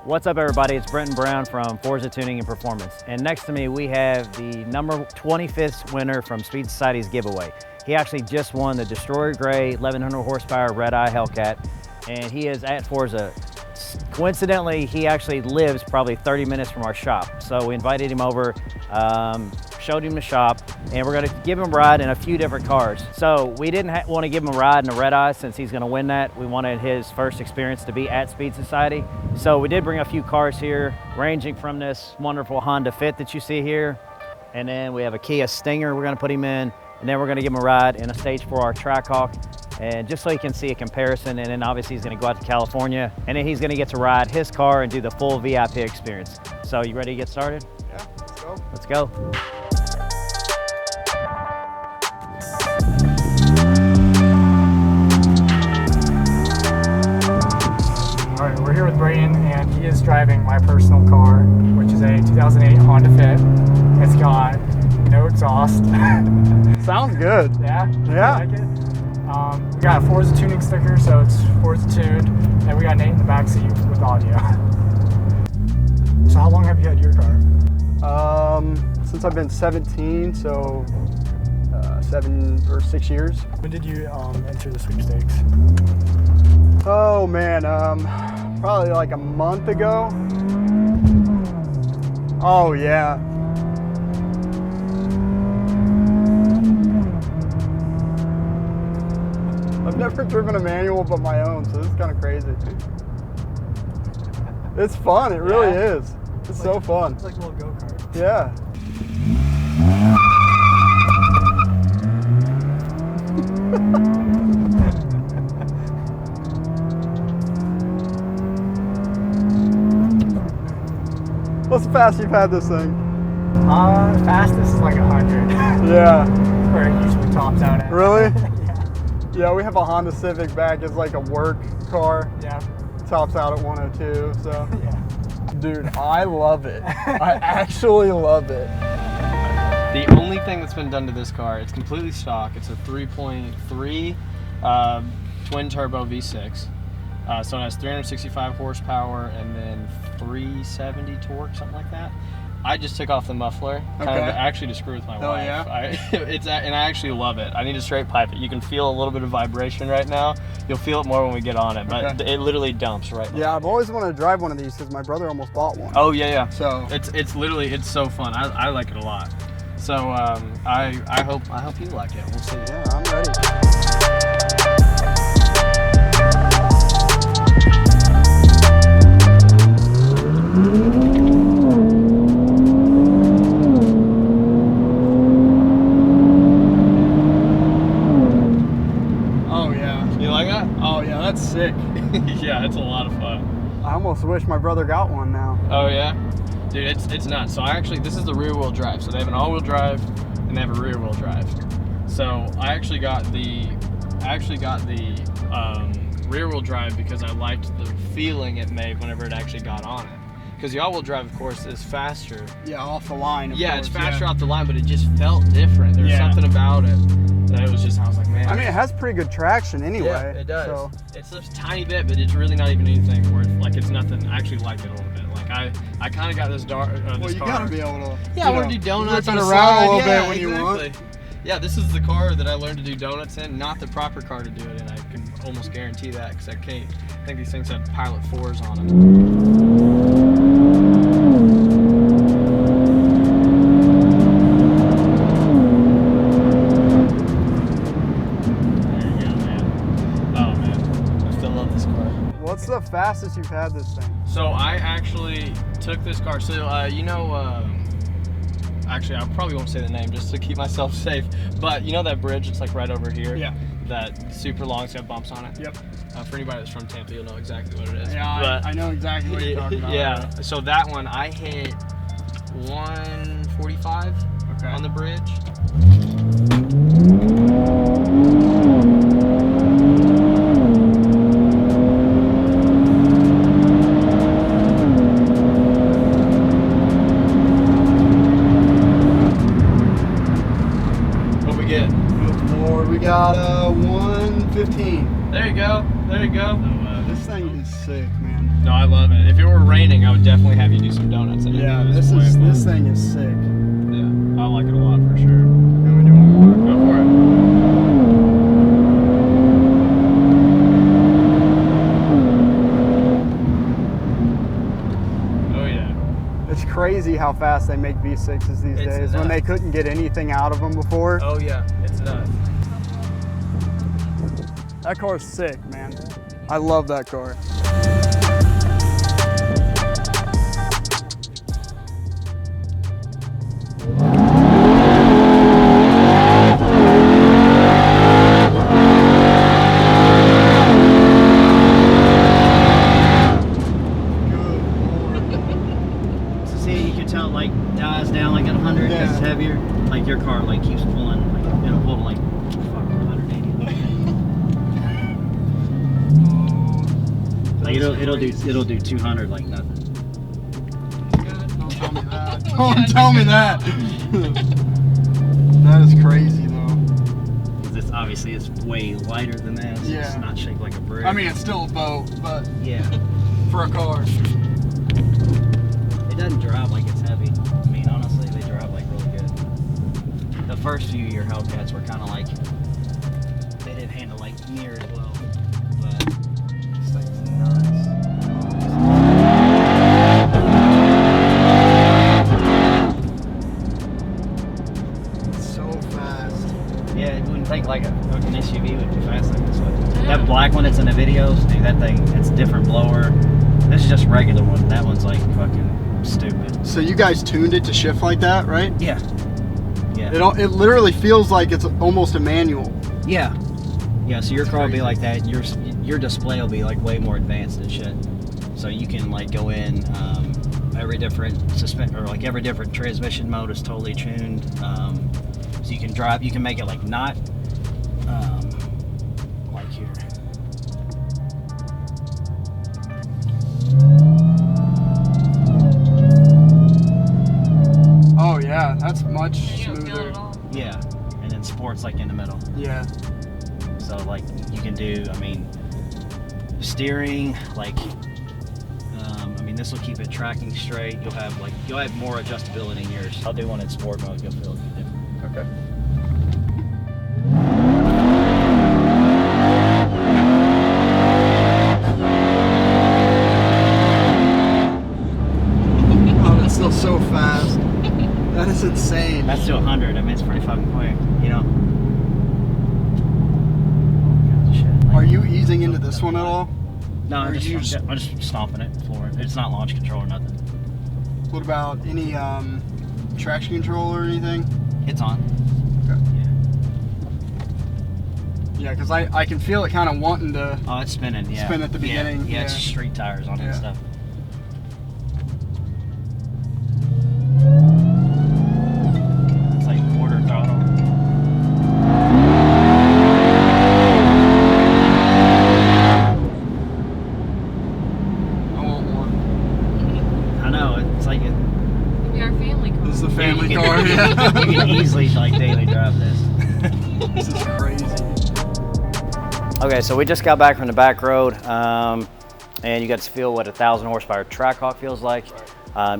What's up, everybody? It's Brenton Brown from Forza Tuning and Performance. And next to me, we have the number 25th winner from Speed Society's giveaway. He actually just won the Destroyer Gray 1100 horsepower Red Eye Hellcat, and he is at Forza. Coincidentally, he actually lives probably 30 minutes from our shop. So we invited him over, showed him the shop, and we're gonna give him a ride in a few different cars. So we didn't want to give him a ride in a Red Eye since he's gonna win that. We wanted his first experience to be at Speed Society. So we did bring a few cars here, ranging from this wonderful Honda Fit that you see here, and then we have a Kia Stinger we're gonna put him in, and then we're gonna give him a ride in a Stage 4R Trackhawk, and just so you can see a comparison. And then obviously he's gonna go out to California, and then he's gonna get to ride his car and do the full VIP experience. So you ready to get started? Yeah, let's go. Let's go. All right, we're here with Brayden, and he is driving my personal car, which is a 2008 Honda Fit. It's got no exhaust. Sounds good. Yeah? Yeah. You like it? We got a Forza tuning sticker, so it's Forza tuned, and we got Nate in the back seat with audio. So how long have you had your car? Since I've been 17, so 7 or 6 years. When did you enter the sweepstakes? Oh man, probably like a month ago. Oh yeah. I've never driven a manual but my own, so this is kind of crazy. It's fun, it really is. It's so fun. It's like a little go-kart. Yeah. What's the fastest you've had this thing? Fastest is like 100. Yeah. Where it usually tops out at. Really? Yeah. Yeah, we have a Honda Civic back. It's like a work car. Yeah. Tops out at 102, so. Yeah. Dude, I love it. I actually love it. The only thing that's been done to this car, it's completely stock. It's a 3.3 twin turbo V6. So it has 365 horsepower and then 370 torque, something like that. I just took off the muffler, kind of actually to screw with my wife. Yeah? And I actually love it. I need to straight pipe it. You can feel a little bit of vibration right now. You'll feel it more when we get on it, but it literally dumps right now. Yeah, I've always wanted to drive one of these because my brother almost bought one. Oh yeah. So it's literally, it's so fun. I like it a lot. So I hope you like it. We'll see. yeah, I'm ready. That's sick. Yeah, it's a lot of fun. I almost wish my brother got one now. Oh yeah? Dude, it's nuts. So this is the rear wheel drive. So they have an all wheel drive and they have a rear wheel drive. So I actually got the rear wheel drive because I liked the feeling it made whenever it actually got on it. Because the all wheel drive, of course, is faster. Yeah, off the line. Of yeah, course, it's faster off the line, but it just felt different. There was something about it that it was just, I was like, man. I mean, it has pretty good traction anyway. Yeah, it does. So. It's just a tiny bit, but it's really not even anything where it's nothing. I actually like it a little bit. Like I kind of got this car. Well, you gotta be able to. Yeah, I want to do donuts on the around side. a little Yeah, bit when you want. Yeah, this is the car that I learned to do donuts in. Not the proper car to do it in. I can almost guarantee that because I think these things had Pilot 4s on them. What's the fastest you've had this thing? So I actually took this car. So actually I probably won't say the name just to keep myself safe. But you know that bridge? It's like right over here. Yeah. That super long, it's got bumps on it. Yep. For anybody that's from Tampa, you'll know exactly what it is. Yeah, I know exactly what you're talking about. Yeah. So that one I hit 145 on the bridge. We got 115. There you go. There you go. So, this This thing is sick, man. No, I love it. If it were raining, I would definitely have you do some donuts. Yeah, this thing is sick. Yeah, I like it a lot for sure. And we do one more. Go for it. Oh yeah. It's crazy how fast they make V6s these It's days when they nuts. couldn't get anything out of them before. Oh yeah, it's nuts. That car's sick, man. I love that car. So see, you can tell it like dies down like at 100 because it's Yeah. heavier. Like your car like keeps pulling, like it'll pull to like fuck 180. Like it'll do 200 like nothing. Don't tell me that. Don't tell me that. That is crazy though. This obviously is way lighter than that. So Yeah. It's not shaped like a brick. I mean, it's still a boat, but yeah. for a car. It doesn't drive like it's heavy. I mean, honestly, they drive like really good. The first few year Hellcats were kind of like they didn't handle like near as well. But this thing's nuts. It's so fast. Yeah, you wouldn't think like an SUV would be fast like this one. That black one that's in the videos, dude, that thing, it's a different blower. This is just a regular one. That one's like fucking stupid. So you guys tuned it to shift like that, right? Yeah. Yeah. It literally feels like it's almost a manual. Yeah. Yeah, so your car will be crazy. like that. Your display will be like way more advanced and shit. So you can like go in every different every different transmission mode is totally tuned. So you can drive. You can make it like not like here. Oh yeah, that's much You don't feel it smoother. at all. Yeah, and then sports like in the middle. Yeah. So like you can do, I mean, steering, like, I mean, this will keep it tracking straight. You'll have more adjustability in yours. I'll do one in sport mode. You'll feel different. Okay. Oh, that's still so fast. That is insane. That's to 100. I mean, it's pretty fucking quick. You know. Shit, like- Are you easing into this one at all? No, Or I'm you just stomping it for it. It's not launch control or nothing. What about any traction control or anything? It's on. Okay. Yeah. Yeah, because I can feel it kind of wanting to. Oh, it's spinning. Yeah. Spin at the Yeah, beginning, Yeah, it's yeah. street tires on it and Yeah. stuff. It's like quarter throttle. I want one. I know. It's like it. It'll be our family car. This is a family you car. can, Yeah. you can easily like daily drive this. This is crazy. Okay, so we just got back from the back road, and you got to feel what a 1,000 horsepower Trackhawk feels like.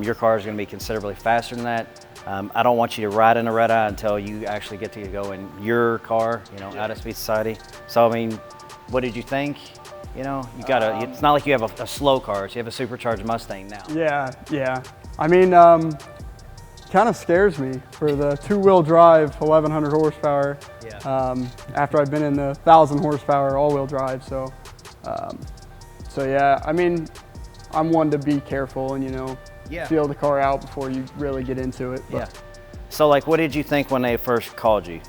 Your car is going to be considerably faster than that. I don't want you to ride in a red eye until you actually get to go in your car, you know, out of Speed Society. So, I mean, what did you think? You know, you got to, it's not like you have a slow car, so you have a supercharged Mustang now. Yeah. I mean, kind of scares me for the two-wheel drive, 1,100 horsepower. Yeah. After I've been in the 1,000 horsepower all-wheel drive, so yeah. I mean, I'm one to be careful and Yeah. feel the car out before you really get into it. But Yeah. So, like, what did you think when they first called you?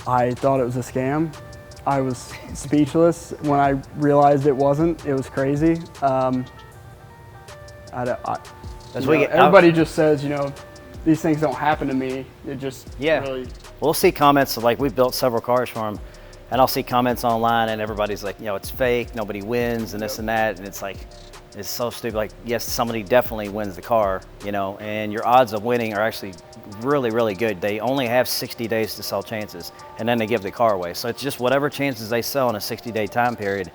I thought it was a scam. I was speechless when I realized it wasn't. It was crazy. Everybody just says, these things don't happen to me. It just really. We'll see comments like we built several cars for them, and I'll see comments online, and everybody's like, it's fake, nobody wins, and this and that, and it's like, it's so stupid. Like, yes, somebody definitely wins the car, and your odds of winning are actually really, really good. They only have 60 days to sell chances, and then they give the car away. So it's just whatever chances they sell in a 60-day time period,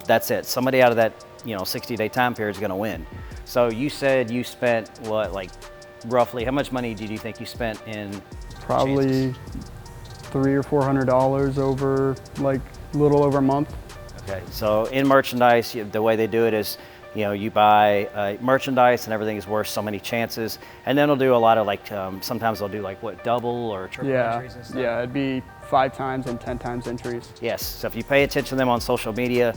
that's it. Somebody out of that, 60-day time period is going to win. So you said you spent what, like roughly, how much money did you think you spent in Probably chances? $300 or $400 over like a little over a month. Okay, so in merchandise, the way they do it is, you buy merchandise and everything is worth so many chances, and then they'll do a lot of like, sometimes they'll do like what, double or triple entries and stuff? Yeah, it'd be 5 times and 10 times entries. Yes, so if you pay attention to them on social media,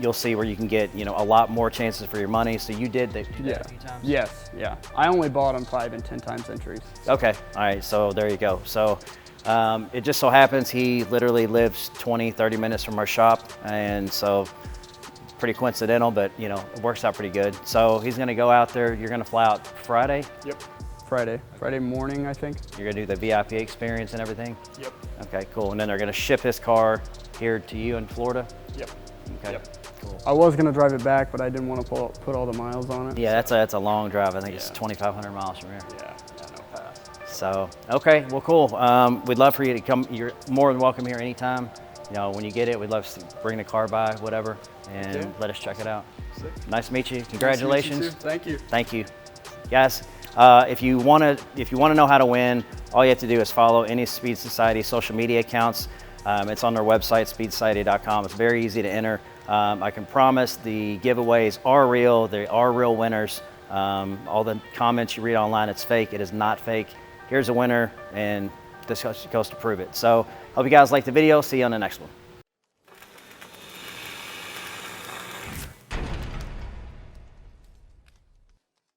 you'll see where you can get, a lot more chances for your money. So you did that a few times? Yes, yeah. I only bought them 5 and 10 times entries. Okay, all right, so there you go. So it just so happens he literally lives 20, 30 minutes from our shop, and so pretty coincidental, but it works out pretty good. So he's gonna go out there. You're gonna fly out Friday? Yep. Friday morning, I think. You're gonna do the VIP experience and everything? Yep. Okay, cool. And then they're gonna ship his car here to you in Florida? Yep. Okay, Yep. cool. I was gonna drive it back, but I didn't want to put all the miles on it. Yeah, that's a long drive. I think it's Yeah. 2,500 miles from here. Yeah, no pass. So, okay, well, cool. We'd love for you to come. You're more than welcome here anytime. When you get it, we'd love to bring the car by, whatever, and Yeah. let us check it out. Sick. Nice to meet you. Congratulations. Nice to meet you too. Thank you. Thank you, guys. If you want to know how to win, all you have to do is follow any Speed Society social media accounts. It's on their website, speedsociety.com. It's very easy to enter. I can promise the giveaways are real. They are real winners. All the comments you read online, it's fake. It is not fake. Here's a winner, and this goes to prove it. So, hope you guys liked the video. See you on the next one.